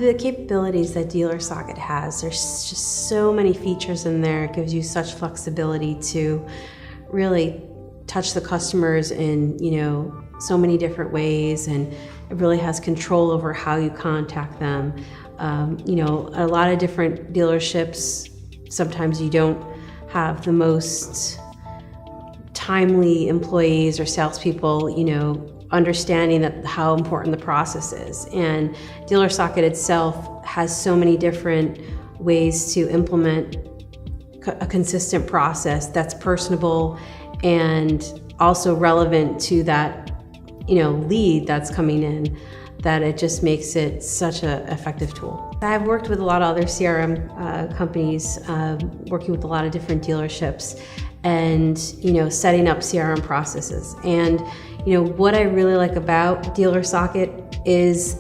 The capabilities that DealerSocket has, there's just so many features in there. It gives you such flexibility to really touch the customers in, so many different ways, and it really has control over how you contact them. A lot of different dealerships, sometimes you don't have the most timely employees or salespeople, understanding that how important the process is. And DealerSocket itself has so many different ways to implement a consistent process that's personable and also relevant to that, lead that's coming in, that it just makes it such an effective tool. I've worked with a lot of other CRM companies, working with a lot of different dealerships, and setting up CRM processes. And what I really like about DealerSocket is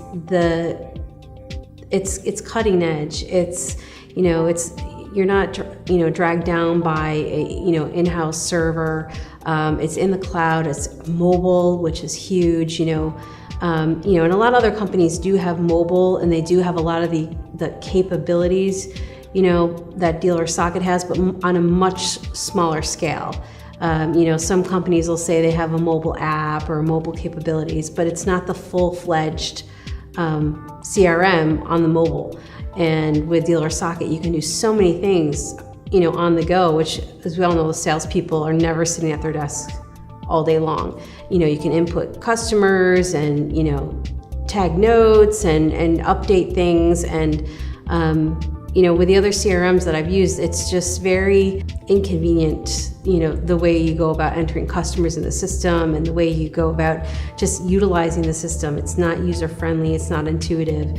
it's cutting edge. It's you're not dragged down by a in-house server. It's in the cloud. It's mobile, which is huge. And a lot of other companies do have mobile, and they do have a lot of the capabilities, that DealerSocket has, but on a much smaller scale. Some companies will say they have a mobile app or mobile capabilities, but it's not the full-fledged CRM on the mobile. And with DealerSocket, you can do so many things, on the go, which, as we all know, the salespeople are never sitting at their desks all day long. You can input customers and, tag notes and update things. And, with the other CRMs that I've used, it's just very inconvenient, the way you go about entering customers in the system and the way you go about just utilizing the system. It's not user-friendly, it's not intuitive.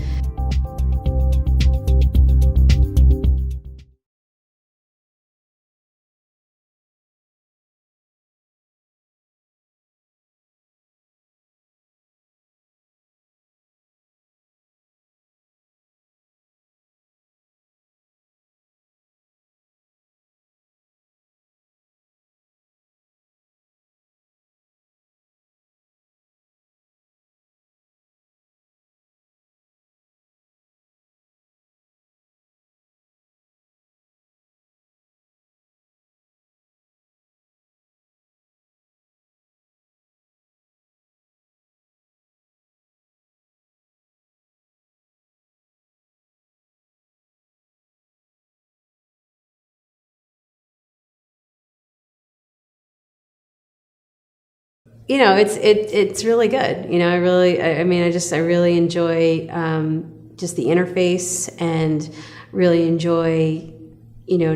It's really good. I really enjoy just the interface, and really enjoy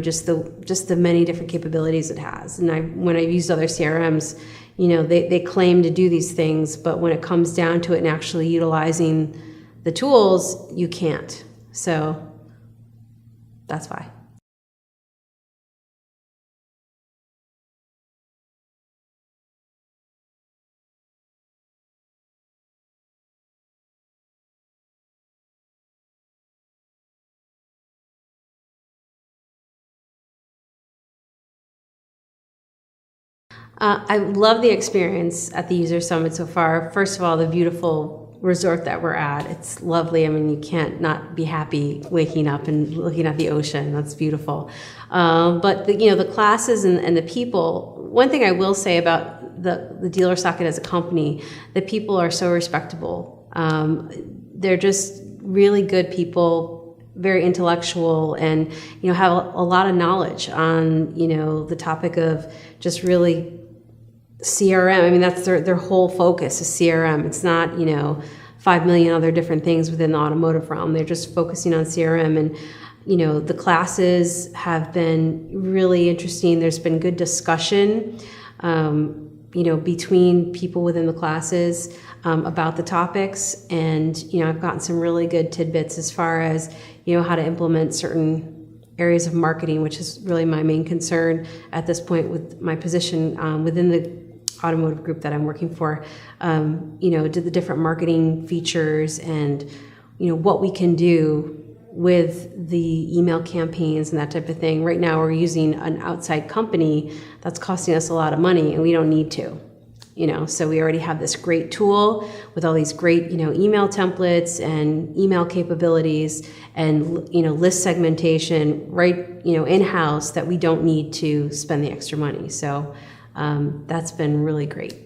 just the many different capabilities it has. And when I've used other CRMs, they claim to do these things, but when it comes down to it and actually utilizing the tools, you can't. So that's why. I love the experience at the User Summit so far. First of all, the beautiful resort that we're at. It's lovely. You can't not be happy waking up and looking at the ocean. That's beautiful. But the classes and the people, one thing I will say about the DealerSocket as a company, the people are so respectable. They're just really good people, very intellectual, and have a lot of knowledge on the topic of just really CRM. That's their whole focus is CRM. It's not 5 million other different things within the automotive realm. They're just focusing on CRM. And the classes have been really interesting. There's been good discussion between people within the classes about the topics. And I've gotten some really good tidbits as far as how to implement certain areas of marketing, which is really my main concern at this point with my position within the automotive group that I'm working for. To the different marketing features and what we can do with the email campaigns and that type of thing. Right now we're using an outside company that's costing us a lot of money, and we don't need to. So we already have this great tool with all these great, email templates and email capabilities and, list segmentation right, in-house that we don't need to spend the extra money. So that's been really great.